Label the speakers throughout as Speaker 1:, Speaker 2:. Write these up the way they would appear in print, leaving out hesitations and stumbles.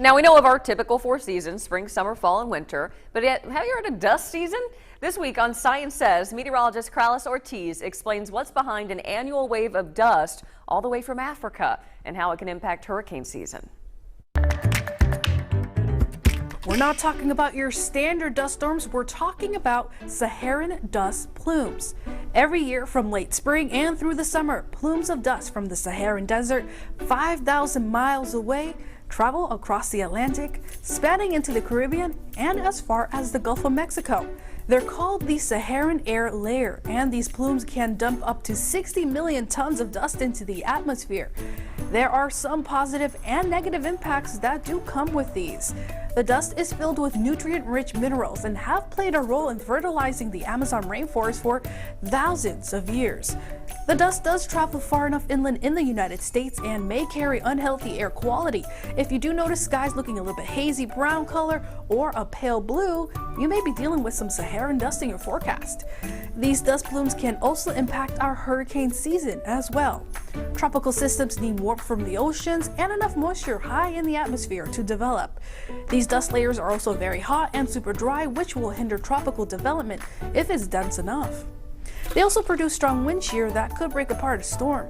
Speaker 1: Now we know of our typical four seasons: spring, summer, fall, and winter. But yet, have you heard of dust season? This week on Science Says, meteorologist Kralis Ortiz explains what's behind an annual wave of dust all the way from Africa and how it can impact hurricane season.
Speaker 2: We're not talking about your standard dust storms, we're talking about Saharan dust plumes. Every year from late spring and through the summer, plumes of dust from the Saharan desert, 5,000 miles away, travel across the Atlantic, spanning into the Caribbean and as far as the Gulf of Mexico. They're called the Saharan air layer, and these plumes can dump up to 60 million tons of dust into the atmosphere. There are some positive and negative impacts that do come with these. The dust is filled with nutrient-rich minerals and have played a role in fertilizing the Amazon rainforest for thousands of years. The dust does travel far enough inland in the United States and may carry unhealthy air quality. If you do notice skies looking a little bit hazy brown color or a pale blue, you may be dealing with some Saharan dust in your forecast. These dust plumes can also impact our hurricane season as well. Tropical systems need warmth from the oceans and enough moisture high in the atmosphere to develop. These dust layers are also very hot and super dry, which will hinder tropical development if it's dense enough. They also produce strong wind shear that could break apart a storm.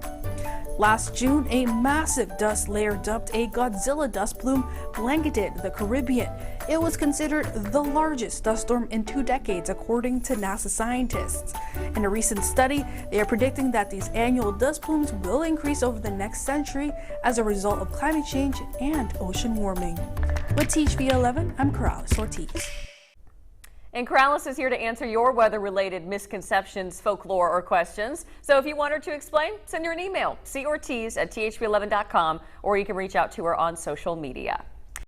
Speaker 2: Last June, a massive dust layer dubbed a Godzilla dust plume blanketed the Caribbean. It was considered the largest dust storm in 2 decades, according to NASA scientists. In a recent study, they are predicting that these annual dust plumes will increase over the next century as a result of climate change and ocean warming. With thv-11, I'm Kralis Ortiz.
Speaker 1: And Kralis is here to answer your weather-related misconceptions, folklore, or questions. So if you want her to explain, send her an email, cortiz@thv11.com, or you can reach out to her on social media.